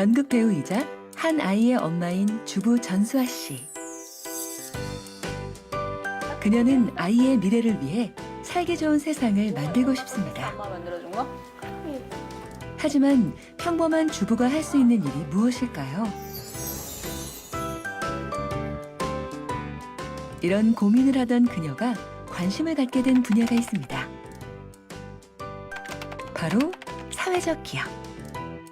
연극 배우이자 한 아이의 엄마인 주부 전수아 씨. 그녀는 아이의 미래를 위해 살기 좋은 세상을 만들고 싶습니다. 엄마 만들어준 거? 하지만 평범한 주부가 할 수 있는 일이 무엇일까요? 이런 고민을 하던 그녀가 관심을 갖게 된 분야가 있습니다. 바로 사회적 기업.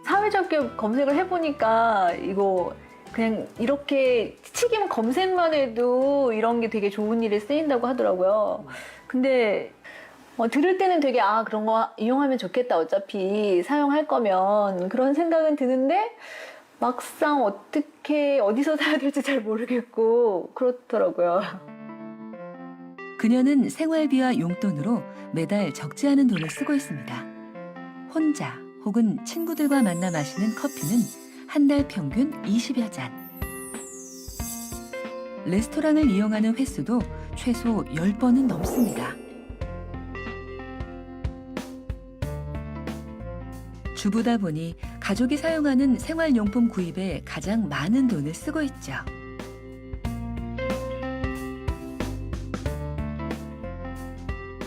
사회적 기업 검색을 해보니까 이거 그냥 이렇게 치기만 검색만 해도 이런 게 되게 좋은 일에 쓰인다고 하더라고요. 근데 들을 때는 되게 그런 거 이용하면 좋겠다. 어차피 사용할 거면 그런 생각은 드는데 막상 어떻게 어디서 사야 될지 잘 모르겠고 그렇더라고요. 그녀는 생활비와 용돈으로 매달 적지 않은 돈을 쓰고 있습니다. 혼자 혹은 친구들과 만나 마시는 커피는 한 달 평균 20여 잔. 레스토랑을 이용하는 횟수도 최소 10번은 넘습니다. 주부다 보니 가족이 사용하는 생활용품 구입에 가장 많은 돈을 쓰고 있죠.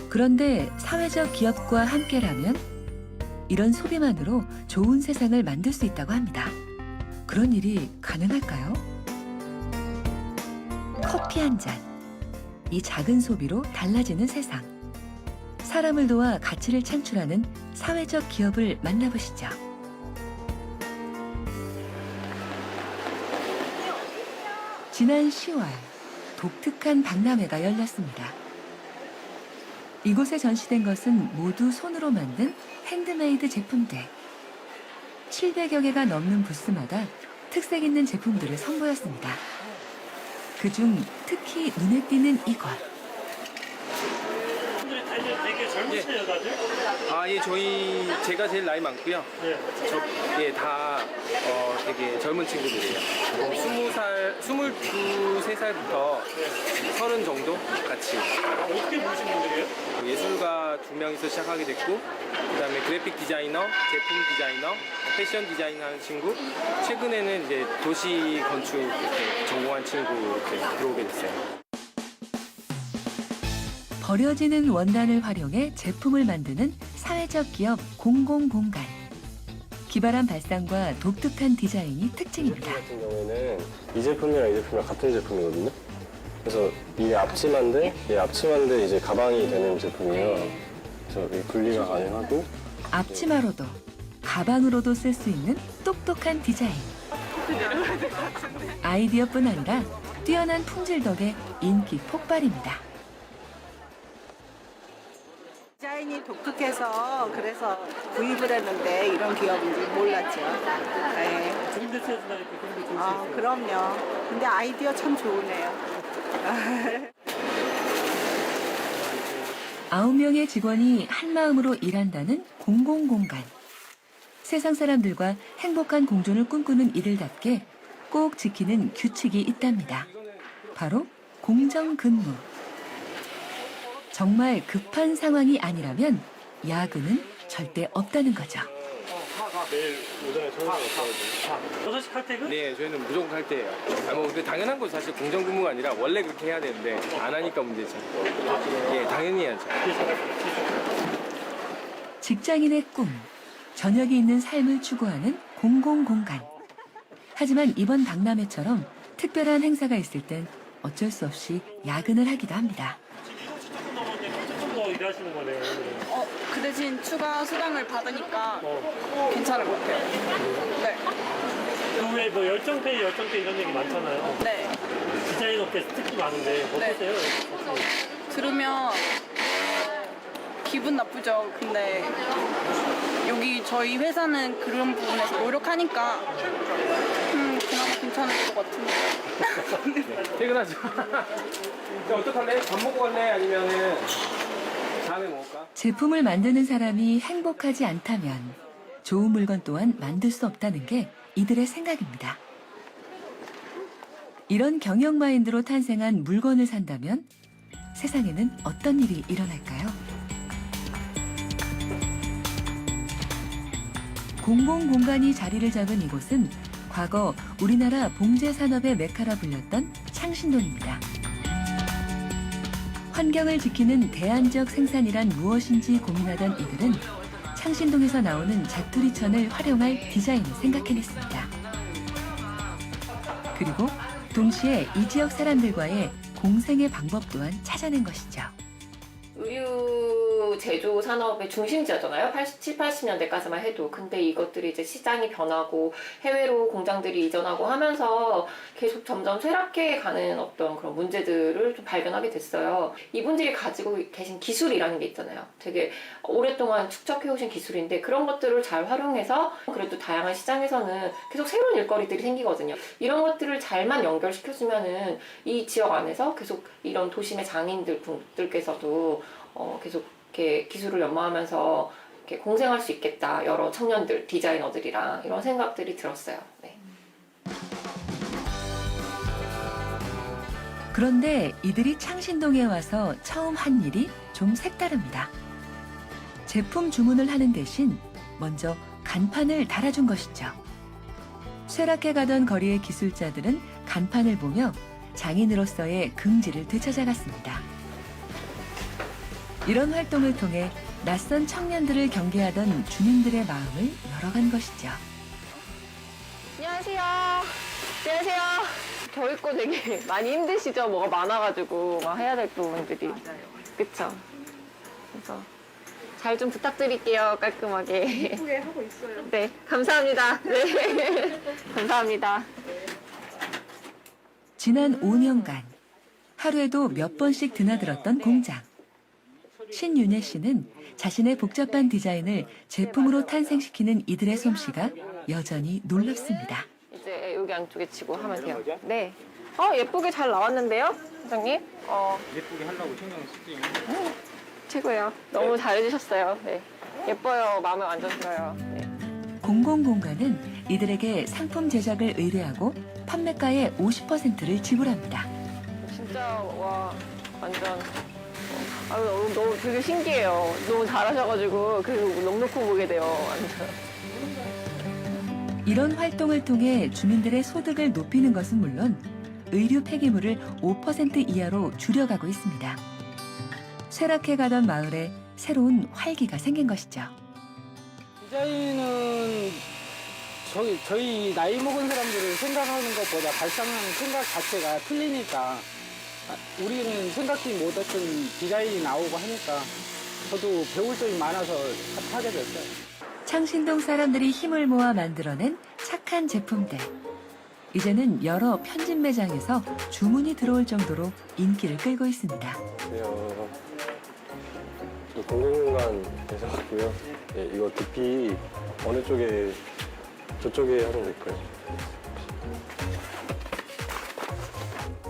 그런데 사회적 기업과 함께라면 이런 소비만으로 좋은 세상을 만들 수 있다고 합니다. 그런 일이 가능할까요? 커피 한 잔. 이 작은 소비로 달라지는 세상. 사람을 도와 가치를 창출하는 사회적 기업을 만나보시죠. 지난 10월 독특한 박람회가 열렸습니다. 이곳에 전시된 것은 모두 손으로 만든 핸드메이드 제품들. 700여 개가 넘는 부스마다 특색 있는 제품들을 선보였습니다. 그중 특히 눈에 띄는 이것. 되게 젊으시네요, 다들? 제가 제일 나이 많고요. 네. 다 되게 젊은 친구들이에요. 20살, 23살부터 30 정도 같이. 어떻게 모신 분들이에요? 예술가 2명이서 시작하게 됐고, 그다음에 그래픽 디자이너, 제품 디자이너, 패션 디자이너 하는 친구, 최근에는 이제 도시 건축 이렇게 전공한 친구 이렇게 들어오게 됐어요. 버려지는 원단을 활용해 제품을 만드는 사회적 기업 공공공간. 기발한 발상과 독특한 디자인이 특징입니다. 이 제품 같은 경우에는 이 제품이랑 이 제품이랑 같은 제품이거든요. 그래서 이게 앞치마인데 이제 가방이 되는 제품이에요. 그래서 이 분리가 가능하고 앞치마로도 가방으로도 쓸 수 있는 똑똑한 디자인. 아이디어뿐 아니라 뛰어난 품질 덕에 인기 폭발입니다. 디자인이 독특해서 그래서 구입을 했는데 이런 기업인지 몰랐죠. 네. 주민대체에서나 이렇게 그런 게 좋을 수 있어요. 그럼요. 근데 아이디어 참 좋으네요. 9명의 직원이 한마음으로 일한다는 공공공간. 세상 사람들과 행복한 공존을 꿈꾸는 이들답게 꼭 지키는 규칙이 있답니다. 바로 공정근무. 정말 급한 상황이 아니라면 야근은 절대 없다는 거죠. 매일 오전에 저녁에 6시 칼퇴근? 네, 저희는 무조건 칼퇴예요. 근데 당연한 건 사실 공정근무가 아니라 원래 그렇게 해야 되는데 안 하니까 문제죠. 예, 당연히 해야죠. 직장인의 꿈, 저녁이 있는 삶을 추구하는 공공공간. 하지만 이번 박람회처럼 특별한 행사가 있을 땐 어쩔 수 없이 야근을 하기도 합니다. 7분 넘었는데 30분 더 일하시는 거네요. 오늘은. 그 대신 추가 수당을 받으니까 괜찮을 것 같아요. 네. 그왜 뭐 열정페이 이런 얘기 많잖아요. 네. 디자인 업계 특히 많은데 어떠세요? 들으면 기분 나쁘죠. 근데 여기 저희 회사는 그런 부분에서 노력하니까 그나마 괜찮을 것 같은데. 퇴근하죠. 어떡할래? 밥 먹고 갈래? 아니면은 다음에 먹을까? 제품을 만드는 사람이 행복하지 않다면 좋은 물건 또한 만들 수 없다는 게 이들의 생각입니다. 이런 경영 마인드로 탄생한 물건을 산다면 세상에는 어떤 일이 일어날까요? 공공공간이 자리를 잡은 이곳은 과거 우리나라 봉제 산업의 메카라 불렸던 창신동입니다. 환경을 지키는 대안적 생산이란 무엇인지 고민하던 이들은 창신동에서 나오는 자투리천을 활용할 디자인을 생각해냈습니다. 그리고 동시에 이 지역 사람들과의 공생의 방법 또한 찾아낸 것이죠. 의류 제조 산업의 중심지였잖아요. 70, 80년대까지만 해도. 근데 이것들이 이제 시장이 변하고 해외로 공장들이 이전하고 하면서 계속 점점 쇠락해 가는 어떤 그런 문제들을 좀 발견하게 됐어요. 이분들이 가지고 계신 기술이라는 게 있잖아요. 되게 오랫동안 축적해 오신 기술인데 그런 것들을 잘 활용해서 그래도 다양한 시장에서는 계속 새로운 일거리들이 생기거든요. 이런 것들을 잘만 연결시켜주면은 이 지역 안에서 계속 이런 도심의 장인들께서도 계속 이렇게 기술을 연마하면서 이렇게 공생할 수 있겠다. 여러 청년들, 디자이너들이랑 이런 생각들이 들었어요. 네. 그런데 이들이 창신동에 와서 처음 한 일이 좀 색다릅니다. 제품 주문을 하는 대신 먼저 간판을 달아준 것이죠. 쇠락해 가던 거리의 기술자들은 간판을 보며 장인으로서의 긍지를 되찾아갔습니다. 이런 활동을 통해 낯선 청년들을 경계하던 주민들의 마음을 열어간 것이죠. 안녕하세요. 안녕하세요. 더울 거 되게 많이 힘드시죠? 뭐가 많아가지고 막 해야 될 부분들이. 그쵸? 그래서 잘 좀 부탁드릴게요. 깔끔하게. 예쁘게 하고 있어요. 네, 감사합니다. 네, 감사합니다. 지난 5년간 하루에도 몇 번씩 드나들었던 공장. 신윤혜 씨는 자신의 복잡한 디자인을 제품으로 탄생시키는 이들의 솜씨가 여전히 놀랍습니다. 이제 여기 안쪽에 치고 하면 돼요. 네. 예쁘게 잘 나왔는데요, 사장님? 예쁘게 하려고 신경 쓰지. 최고예요. 너무 잘해주셨어요. 네. 예뻐요. 마음에 완전 들어요. 네. 공공공간은 이들에게 상품 제작을 의뢰하고 판매가의 50%를 지불합니다. 진짜 와 완전 너무 되게 신기해요. 너무 잘하셔가지고 그리고 넉넉히 보게 돼요. 완전. 이런 활동을 통해 주민들의 소득을 높이는 것은 물론 의류 폐기물을 5% 이하로 줄여가고 있습니다. 쇠락해 가던 마을에 새로운 활기가 생긴 것이죠. 디자인은 저희 나이 먹은 사람들을 생각하는 것보다 발상하는 생각 자체가 틀리니까 우리는 생각지 못했던 디자인이 나오고 하니까 저도 배울 점이 많아서 하게 됐어요. 창신동 사람들이 힘을 모아 만들어낸 착한 제품들. 이제는 여러 편집 매장에서 주문이 들어올 정도로 인기를 끌고 있습니다. 공공공간에서 왔고요. 네, 이거 두피 어느 쪽에 저쪽에 하면 될까요?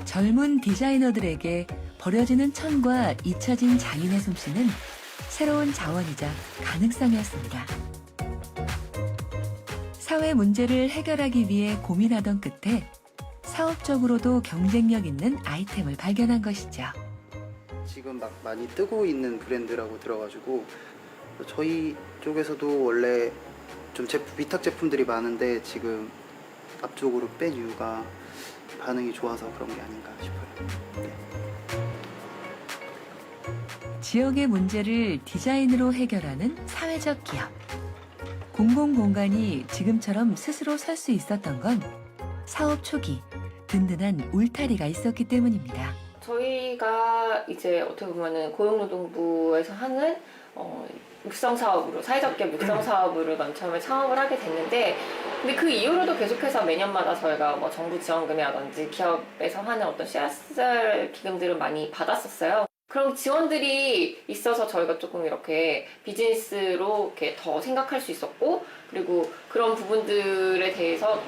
젊은 디자이너들에게 버려지는 천과 잊혀진 장인의 솜씨는 새로운 자원이자 가능성이었습니다. 사회 문제를 해결하기 위해 고민하던 끝에 사업적으로도 경쟁력 있는 아이템을 발견한 것이죠. 지금 막 많이 뜨고 있는 브랜드라고 들어가지고 저희 쪽에서도 원래 좀 위탁 제품들이 많은데 지금 앞쪽으로 뺀 이유가 반응이 좋아서 그런 게 아닌가 싶어요. 지역의 문제를 디자인으로 해결하는 사회적 기업. 공공공간이 지금처럼 스스로 설 수 있었던 건 사업 초기 든든한 울타리가 있었기 때문입니다. 저희가 이제 어떻게 보면은 고용노동부에서 하는 육성 사업으로 사회적 기업 육성 사업으로 맨 처음에 창업을 하게 됐는데, 근데 그 이후로도 계속해서 매년마다 저희가 뭐 정부 지원금이라든지 기업에서 하는 어떤 CSR 기금들을 많이 받았었어요. 그런 지원들이 있어서 저희가 조금 이렇게 비즈니스로 이렇게 더 생각할 수 있었고, 그리고 그런 부분들에 대해서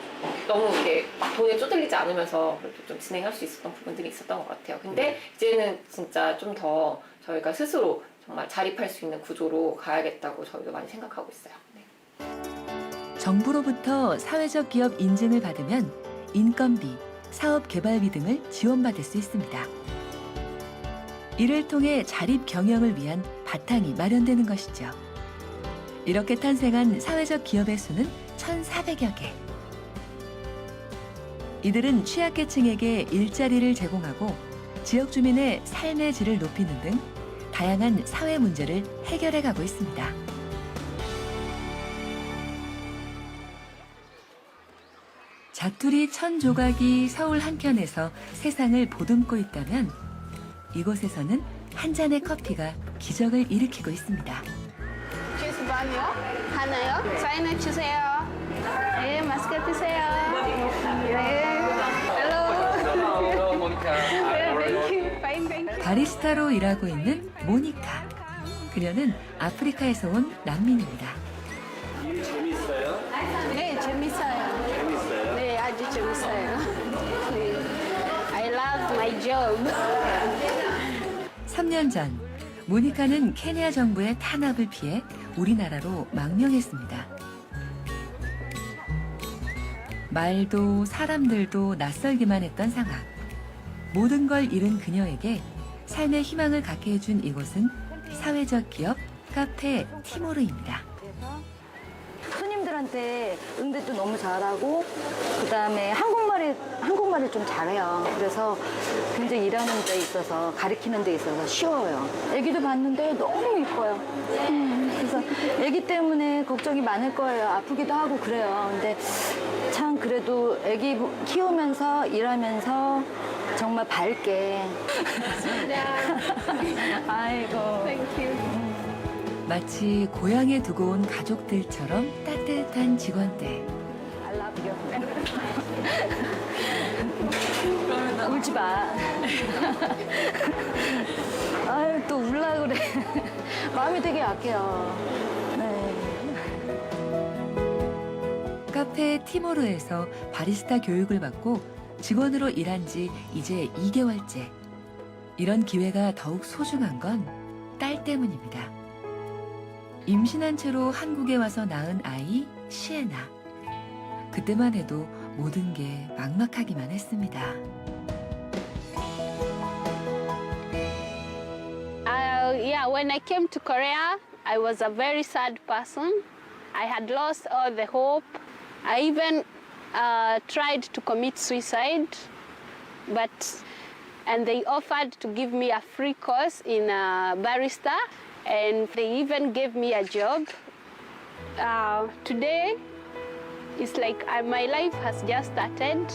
너무 이렇게 막 돈에 쪼들리지 않으면서 그래도 좀 진행할 수 있었던 부분들이 있었던 것 같아요. 근데 이제는 진짜 좀 더 저희가 스스로 정말 자립할 수 있는 구조로 가야겠다고 저희도 많이 생각하고 있어요. 네. 정부로부터 사회적 기업 인증을 받으면 인건비, 사업 개발비 등을 지원받을 수 있습니다. 이를 통해 자립 경영을 위한 바탕이 마련되는 것이죠. 이렇게 탄생한 사회적 기업의 수는 1,400여 개. 이들은 취약계층에게 일자리를 제공하고 지역 주민의 삶의 질을 높이는 등 다양한 사회 문제를 해결해 가고 있습니다. 자투리 천조각이 서울 한켠에서 세상을 보듬고 있다면 이곳에서는 한 잔의 커피가 기적을 일으키고 있습니다. 주스 반요? 하나요? 사인해 주세요. 네, 마스크 드세요. 네. 헬로. 네, 땡큐. 바리스타로 일하고 있는 모니카. 그녀는 아프리카에서 온 난민입니다. 일 재밌어요? 네, 재밌어요. 재밌어요? 네, 아주 재밌어요. 네. I love my job. 3년 전 모니카는 케냐 정부의 탄압을 피해 우리나라로 망명했습니다. 말도 사람들도 낯설기만 했던 상황. 모든 걸 잃은 그녀에게 삶의 희망을 갖게 해준 이곳은 사회적 기업 카페 티모르입니다. 손님들한테 응대도 너무 잘하고 그다음에 한국말을 좀 잘해요. 그래서 굉장히 일하는 데 있어서 가르치는 데 있어서 쉬워요. 아기도 봤는데 너무 이뻐요. 그래서 아기 때문에 걱정이 많을 거예요. 아프기도 하고 그래요. 근데 참 그래도 아기 키우면서 일하면서 정말 밝게. 아이고. 마치 고향에 두고 온 가족들처럼 따뜻한 직원들. I love you. 울지 마. 아유, 또 울라 그래. 마음이 되게 약해요. 네. 카페 티모르에서 바리스타 교육을 받고 직원으로 일한 지 이제 2개월째. 이런 기회가 더욱 소중한 건 딸 때문입니다. 임신한 채로 한국에 와서 낳은 아이 시에나. 그때만 해도 모든 게 막막하기만 했습니다. Yeah, when I came to Korea, I was a very sad person. I had lost all the hope. I even tried to commit suicide, and they offered to give me a free course in barista, and they even gave me a job. Today, it's like my life has just started.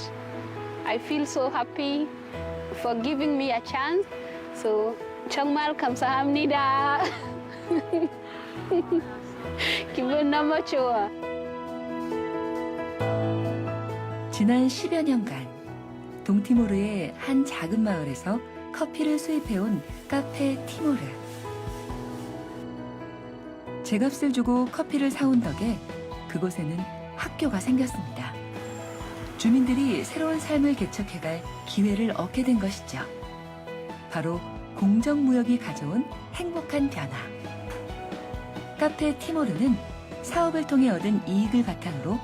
I feel so happy for giving me a chance. So, 정말 감사합니다. 기분 너무 좋아. 지난 10여 년간 동티모르의 한 작은 마을에서 커피를 수입해온 카페 티모르. 제값을 주고 커피를 사온 덕에 그곳에는 학교가 생겼습니다. 주민들이 새로운 삶을 개척해갈 기회를 얻게 된 것이죠. 바로 공정무역이 가져온 행복한 변화. 카페 티모르는 사업을 통해 얻은 이익을 바탕으로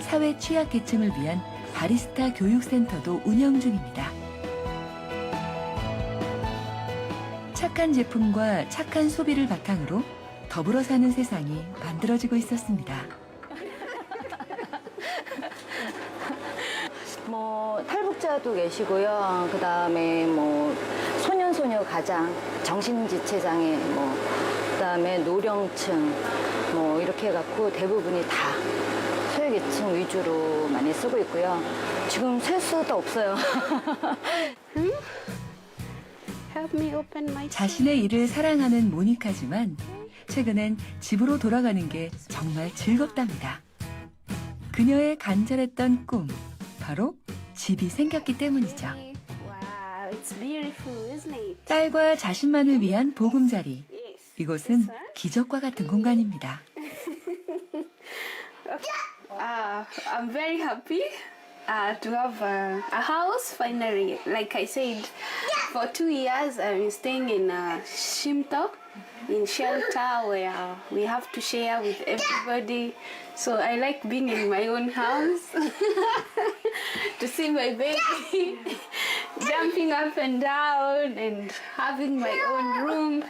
사회 취약계층을 위한 바리스타 교육센터도 운영 중입니다. 착한 제품과 착한 소비를 바탕으로 더불어 사는 세상이 만들어지고 있었습니다. 뭐 탈북자도 계시고요. 그다음에 뭐 소년소녀 가장, 정신지체장애, 뭐 그다음에 노령층, 뭐 이렇게 해갖고 대부분이 다 소외계층 위주로 많이 쓰고 있고요. 지금 셀 수도 없어요. Help me open my. 자신의 일을 사랑하는 모니카지만 최근엔 집으로 돌아가는 게 정말 즐겁답니다. 그녀의 간절했던 꿈, 바로 집이 생겼기 때문이죠. Wow, it's beautiful, isn't it? 딸과 자신만을 위한 보금자리. Yes. 이곳은 기적과 같은 공간입니다. I'm very happy to have a house finally. Like I said, for 2 years I've been staying in Shimto, in shelter where we have to share with everybody. So I like being in my own house, to see my baby jumping up and down and having my own room.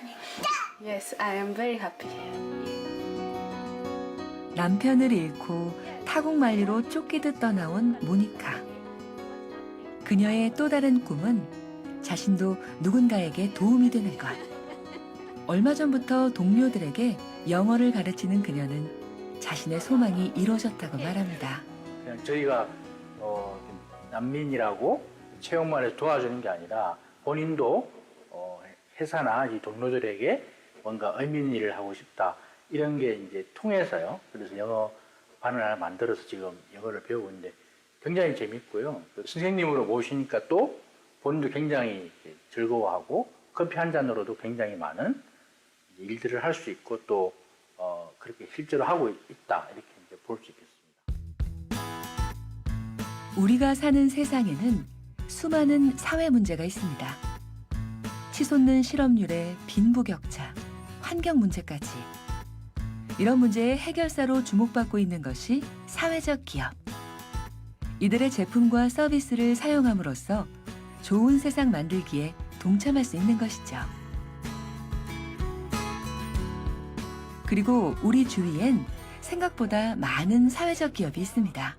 Yes, I am very happy. 남편을 잃고 타국만리로 쫓기듯 떠나온 모니카. 그녀의 또 다른 꿈은 자신도 누군가에게 도움이 되는 것. 얼마 전부터 동료들에게 영어를 가르치는 그녀는 자신의 소망이 이루어졌다고 말합니다. 그냥 저희가 난민이라고 채용만해서 도와주는 게 아니라 본인도 회사나 이 동료들에게 뭔가 의미 있는 일을 하고 싶다 이런 게 이제 통해서요. 그래서 영어반을 하나 만들어서 지금 영어를 배우고 있는데 굉장히 재밌고요. 선생님으로 모시니까 또 본인도 굉장히 즐거워하고 커피 한 잔으로도 굉장히 많은 일들을 할 수 있고 또 그렇게 실제로 하고 있다 이렇게 이제 볼 수 있겠습니다. 우리가 사는 세상에는 수많은 사회 문제가 있습니다. 치솟는 실업률에 빈부격차, 환경 문제까지. 이런 문제의 해결사로 주목받고 있는 것이 사회적 기업. 이들의 제품과 서비스를 사용함으로써 좋은 세상 만들기에 동참할 수 있는 것이죠. 그리고 우리 주위엔 생각보다 많은 사회적 기업이 있습니다.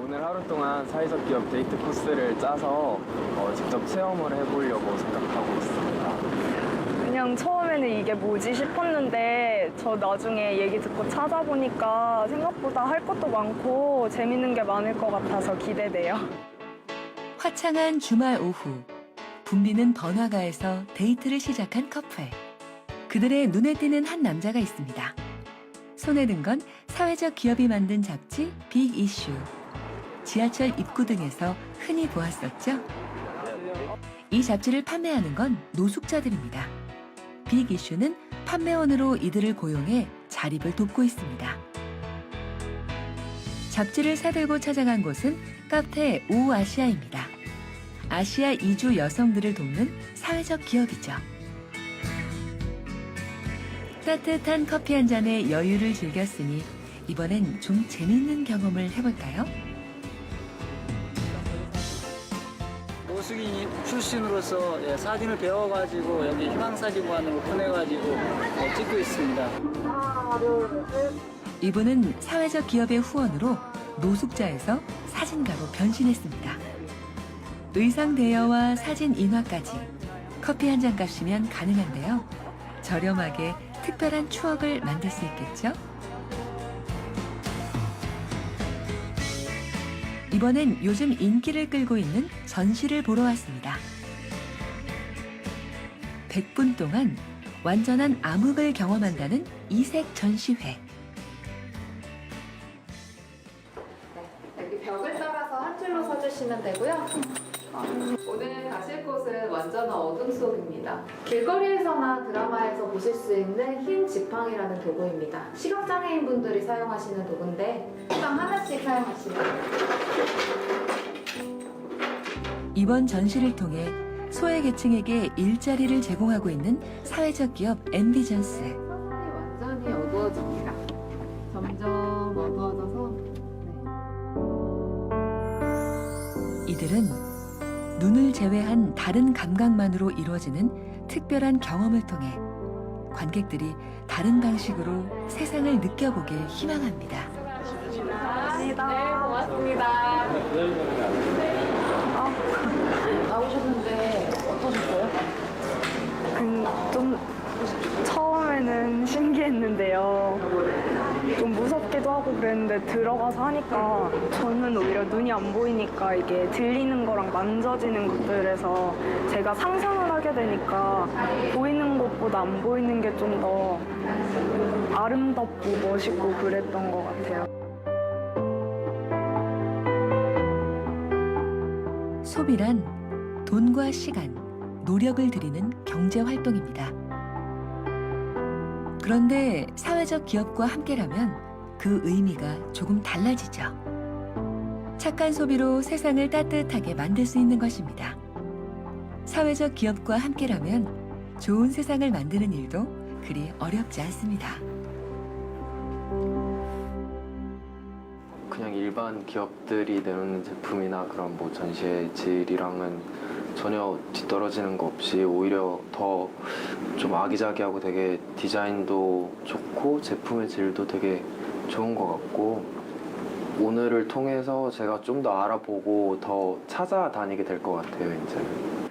오늘 하루 동안 사회적 기업 데이트 코스를 짜서 직접 체험을 해보려고 생각하고 있습니다. 그냥 처음에는 이게 뭐지 싶었는데 저 나중에 얘기 듣고 찾아보니까 생각보다 할 것도 많고 재밌는 게 많을 것 같아서 기대돼요. 화창한 주말 오후, 붐비는 번화가에서 데이트를 시작한 커플. 그들의 눈에 띄는 한 남자가 있습니다. 손에 든 건 사회적 기업이 만든 잡지 빅 이슈. 지하철 입구 등에서 흔히 보았었죠. 이 잡지를 판매하는 건 노숙자들입니다. 빅 이슈는 판매원으로 이들을 고용해 자립을 돕고 있습니다. 잡지를 사들고 찾아간 곳은 카페 오아시아입니다. 아시아 이주 여성들을 돕는 사회적 기업이죠. 따뜻한 커피 한 잔에 여유를 즐겼으니 이번엔 좀 재밌는 경험을 해볼까요? 노숙인 출신으로서 사진을 배워가지고 여기 희망사진관을 오픈해가지고 찍고 있습니다. 이분은 사회적 기업의 후원으로 노숙자에서 사진가로 변신했습니다. 의상 대여와 사진 인화까지 커피 한 잔 값이면 가능한데요. 저렴하게 특별한 추억을 만들 수 있겠죠? 이번엔 요즘 인기를 끌고 있는 전시를 보러 왔습니다. 100분 동안 완전한 암흑을 경험한다는 이색 전시회. 여기 벽을 따라서 한 줄로 서주시면 되고요. 오늘 가실 곳은 완전한 어둠 속입니다. 길거리에서나 드라마에서 보실 수 있는 흰 지팡이라는 도구입니다. 시각장애인 분들이 사용하시는 도구인데 항상 하나씩 사용하시면 이번 전시를 통해 소외계층에게 일자리를 제공하고 있는 사회적 기업 엠비전스. 완전히 어두워집니다. 점점 어두워져서 이들은 눈을 제외한 다른 감각만으로 이루어지는 특별한 경험을 통해 관객들이 다른 방식으로 세상을 느껴보길 희망합니다. 네, 고맙습니다. 나오셨는데 어떠셨어요? 좀 처음에는 신기했는데요. 좀 무섭기도 하고 그랬는데 들어가서 하니까 저는 오히려 눈이 안 보이니까 이게 들리는 거랑 만져지는 것들에서 제가 상상을 하게 되니까 보이는 것보다 안 보이는 게 좀 더 아름답고 멋있고 그랬던 것 같아요. 소비란 돈과 시간, 노력을 들이는 경제 활동입니다. 그런데 사회적 기업과 함께라면 그 의미가 조금 달라지죠. 착한 소비로 세상을 따뜻하게 만들 수 있는 것입니다. 사회적 기업과 함께라면 좋은 세상을 만드는 일도 그리 어렵지 않습니다. 그냥 일반 기업들이 내놓는 제품이나 그런 뭐 전시의 질이랑은 전혀 뒤떨어지는 거 없이 오히려 더 좀 아기자기하고 되게 디자인도 좋고 제품의 질도 되게 좋은 것 같고 오늘을 통해서 제가 좀 더 알아보고 더 찾아다니게 될 것 같아요, 이제.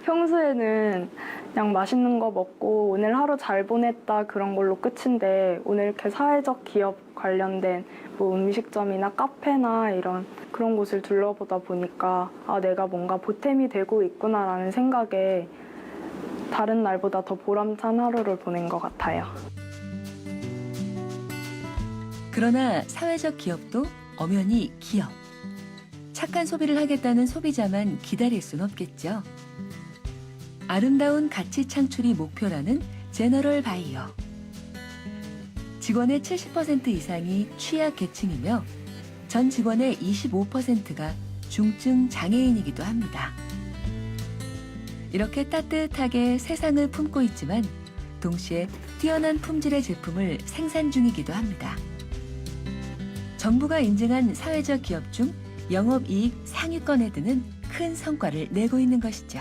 평소에는 그냥 맛있는 거 먹고 오늘 하루 잘 보냈다 그런 걸로 끝인데 오늘 이렇게 사회적 기업 관련된 뭐 음식점이나 카페나 이런 그런 곳을 둘러보다 보니까 아, 내가 뭔가 보탬이 되고 있구나라는 생각에 다른 날보다 더 보람찬 하루를 보낸 것 같아요. 그러나 사회적 기업도 엄연히 기업. 착한 소비를 하겠다는 소비자만 기다릴 순 없겠죠. 아름다운 가치 창출이 목표라는 제너럴 바이어. 직원의 70% 이상이 취약 계층이며 전 직원의 25%가 중증 장애인이기도 합니다. 이렇게 따뜻하게 세상을 품고 있지만 동시에 뛰어난 품질의 제품을 생산 중이기도 합니다. 정부가 인증한 사회적 기업 중 영업이익 상위권에 드는 큰 성과를 내고 있는 것이죠.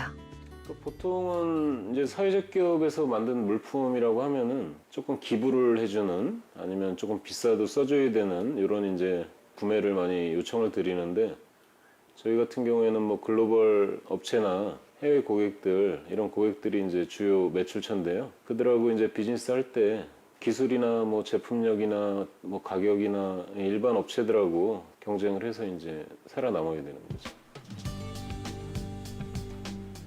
보통은 이제 사회적 기업에서 만든 물품이라고 하면은 조금 기부를 해주는 아니면 조금 비싸도 써줘야 되는 이런 이제 구매를 많이 요청을 드리는데 저희 같은 경우에는 뭐 글로벌 업체나 해외 고객들 이런 고객들이 이제 주요 매출처인데요. 그들하고 이제 비즈니스 할 때 기술이나 뭐 제품력이나 뭐 가격이나 일반 업체들하고 경쟁을 해서 이제 살아남아야 되는 거죠.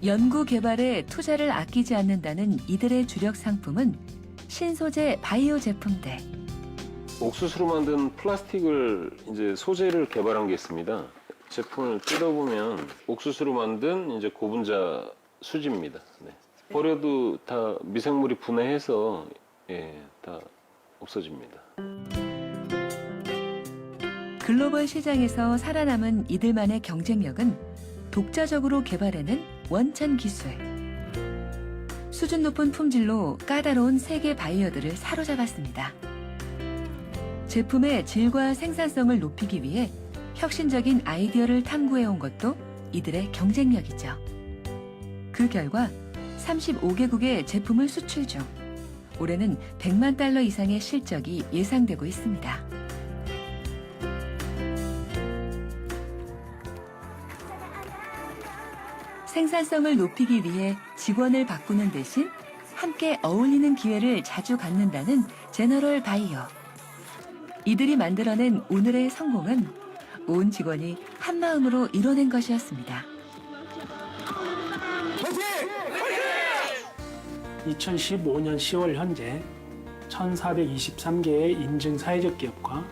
연구 개발에 투자를 아끼지 않는다는 이들의 주력 상품은 신소재 바이오 제품들. 옥수수로 만든 플라스틱을 이제 소재를 개발한 게 있습니다. 제품을 뜯어보면 옥수수로 만든 이제 고분자 수지입니다. 네. 버려도 다 미생물이 분해해서 다 없어집니다. 글로벌 시장에서 살아남은 이들만의 경쟁력은 독자적으로 개발해낸 원천 기술. 수준 높은 품질로 까다로운 세계 바이어들을 사로잡았습니다. 제품의 질과 생산성을 높이기 위해 혁신적인 아이디어를 탐구해온 것도 이들의 경쟁력이죠. 그 결과 35개국의 제품을 수출 중 올해는 100만 달러 이상의 실적이 예상되고 있습니다. 생산성을 높이기 위해 직원을 바꾸는 대신 함께 어울리는 기회를 자주 갖는다는 제너럴 바이어. 이들이 만들어낸 오늘의 성공은 온 직원이 한마음으로 이뤄낸 것이었습니다. 2015년 10월 현재 1,423개의 인증 사회적 기업과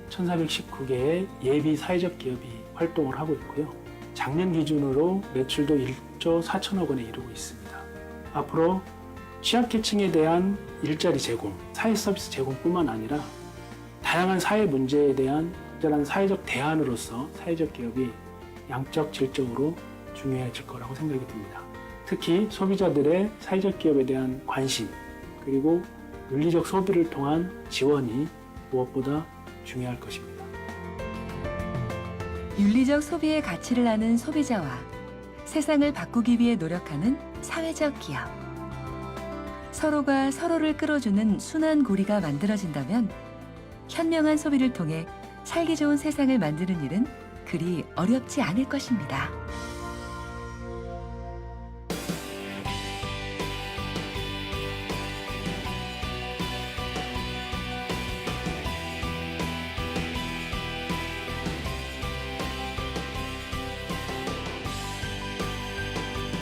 1,419개의 예비 사회적 기업이 활동을 하고 있고요. 작년 기준으로 매출도 1조 4천억 원에 이르고 있습니다. 앞으로 취약계층에 대한 일자리 제공, 사회 서비스 제공뿐만 아니라 다양한 사회 문제에 대한 적절한 사회적 대안으로서 사회적 기업이 양적, 질적으로 중요해질 거라고 생각이 듭니다. 특히 소비자들의 사회적 기업에 대한 관심, 그리고 윤리적 소비를 통한 지원이 무엇보다 중요할 것입니다. 윤리적 소비의 가치를 아는 소비자와 세상을 바꾸기 위해 노력하는 사회적 기업. 서로가 서로를 끌어주는 순환 고리가 만들어진다면 현명한 소비를 통해 살기 좋은 세상을 만드는 일은 그리 어렵지 않을 것입니다.